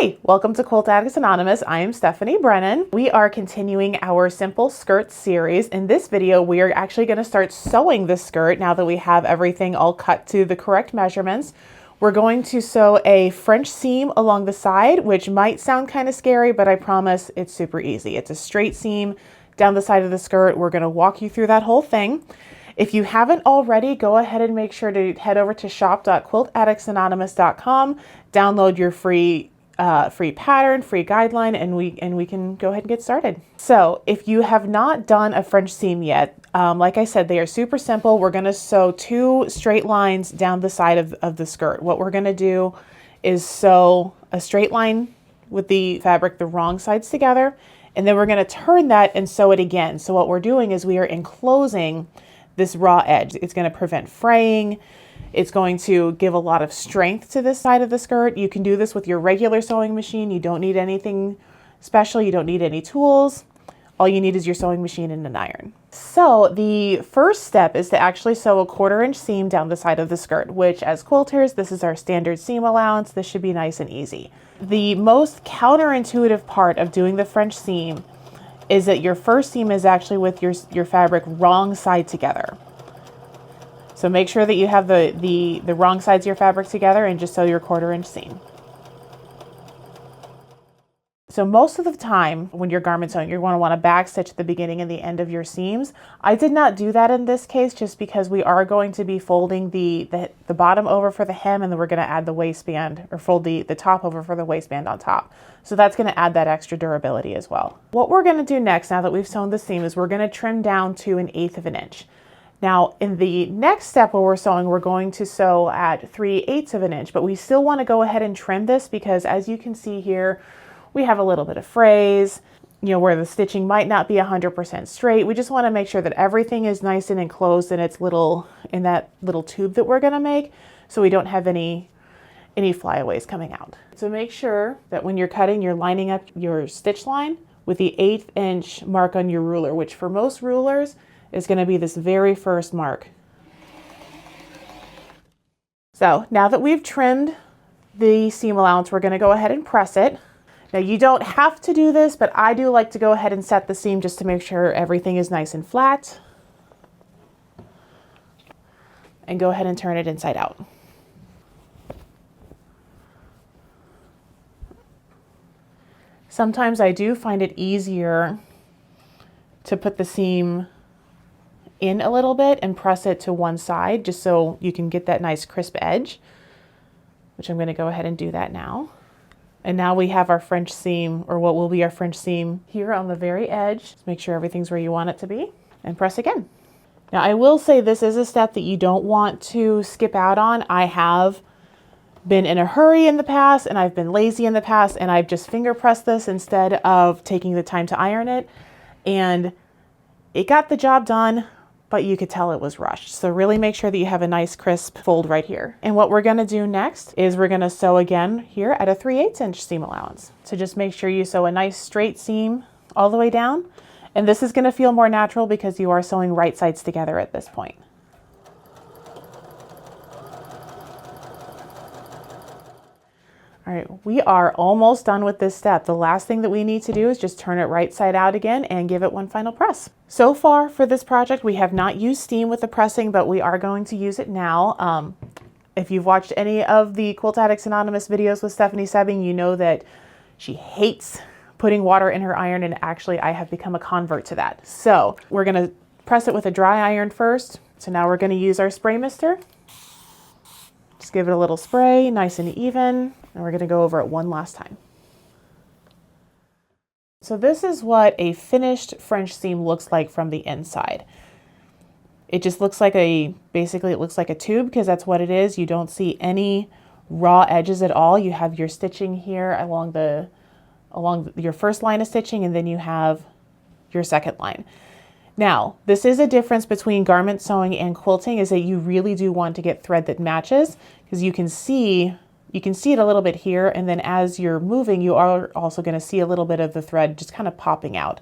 Hi, welcome to Quilt Addicts Anonymous. I am Stephanie Brennan. We are continuing our simple skirt series. In this video, we are actually going to start sewing the skirt now that we have everything all cut to the correct measurements. We're going to sew a French seam along the side, which might sound kind of scary, but I promise it's super easy. It's a straight seam down the side of the skirt. We're going to walk you through that whole thing. If you haven't already, go ahead and make sure to head over to shop.quiltaddictsanonymous.com, download your free pattern, free guideline, and we can go ahead and get started. So if you have not done a French seam yet, like I said, they are super simple. We're going to sew two straight lines down the side of the skirt. What we're going to do is sew a straight line with the fabric the wrong sides together, and then we're going to turn that and sew it again. So what we're doing is we are enclosing this raw edge. It's going to prevent fraying. It's going to give a lot of strength to this side of the skirt. You can do this with your regular sewing machine. You don't need anything special. You don't need any tools. All you need is your sewing machine and an iron. So the first step is to actually sew a 1/4 inch seam down the side of the skirt, which as quilters, this is our standard seam allowance. This should be nice and easy. The most counterintuitive part of doing the French seam is that your first seam is actually with your fabric wrong side together. So make sure that you have the wrong sides of your fabric together and just sew your 1/4 inch seam. So most of the time when you're garment sewing, you're going to want to backstitch the beginning and the end of your seams. I did not do that in this case just because we are going to be folding the bottom over for the hem, and then we're going to add the waistband, or fold the top over for the waistband on top. So that's going to add that extra durability as well. What we're going to do next, now that we've sewn the seam, is we're going to trim down to 1/8 of an inch. Now in the next step where we're sewing, we're going to sew at 3/8 of an inch, but we still want to go ahead and trim this because as you can see here, we have a little bit of frays, where the stitching might not be 100% straight. We just want to make sure that everything is nice and enclosed in that little tube that we're going to make, so we don't have any flyaways coming out. So make sure that when you're cutting, you're lining up your stitch line with the 1/8 inch mark on your ruler, which for most rulers is going to be this very first mark. So now that we've trimmed the seam allowance, we're going to go ahead and press it. Now you don't have to do this, but I do like to go ahead and set the seam just to make sure everything is nice and flat. And go ahead and turn it inside out. Sometimes I do find it easier to put the seam in a little bit and press it to one side just so you can get that nice crisp edge, which I'm going to go ahead and do that now. And now we have our French seam, or what will be our French seam, here on the very edge. Just make sure everything's where you want it to be and press again. Now I will say this is a step that you don't want to skip out on. I have been in a hurry in the past, and I've been lazy in the past, and I've just finger pressed this instead of taking the time to iron it. And it got the job done, but you could tell it was rushed. So really make sure that you have a nice crisp fold right here. And what we're gonna do next is we're gonna sew again here at a 3/8 inch seam allowance. So just make sure you sew a nice straight seam all the way down. And this is gonna feel more natural because you are sewing right sides together at this point. All right, we are almost done with this step. The last thing that we need to do is just turn it right side out again and give it one final press. So far for this project, we have not used steam with the pressing, but we are going to use it now. If you've watched any of the Quilt Addicts Anonymous videos with Stephanie Soebbing, you know that she hates putting water in her iron, and actually I have become a convert to that. So we're gonna press it with a dry iron first. So now we're gonna use our spray mister. Just give it a little spray, nice and even. And we're going to go over it one last time. So this is what a finished French seam looks like from the inside. It just looks like basically it looks like a tube because that's what it is. You don't see any raw edges at all. You have your stitching here along your first line of stitching, and then you have your second line. Now, this is a difference between garment sewing and quilting, is that you really do want to get thread that matches, because you can see it a little bit here, and then as you're moving, you are also going to see a little bit of the thread just kind of popping out.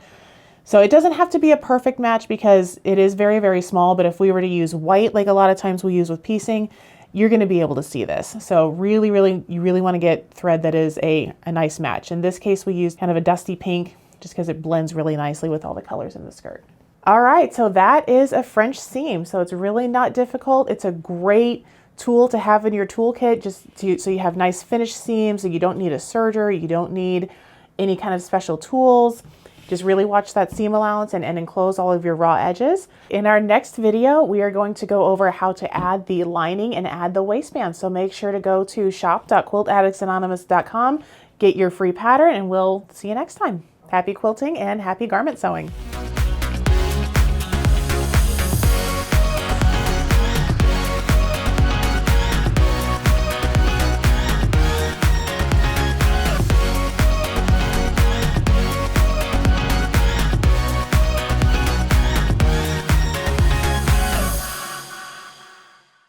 So it doesn't have to be a perfect match because it is very, very small, but if we were to use white, like a lot of times we use with piecing, you're going to be able to see this. So really, you really want to get thread that is a nice match. In this case, we used kind of a dusty pink just because it blends really nicely with all the colors in the skirt. All right, so that is a French seam. So it's really not difficult. It's a great tool to have in your toolkit so you have nice finished seams, so you don't need a serger, you don't need any kind of special tools. Just really watch that seam allowance and enclose all of your raw edges. In our next video, we are going to go over how to add the lining and add the waistband. So make sure to go to shop.quiltaddictsanonymous.com, get your free pattern, and we'll see you next time. Happy quilting and happy garment sewing.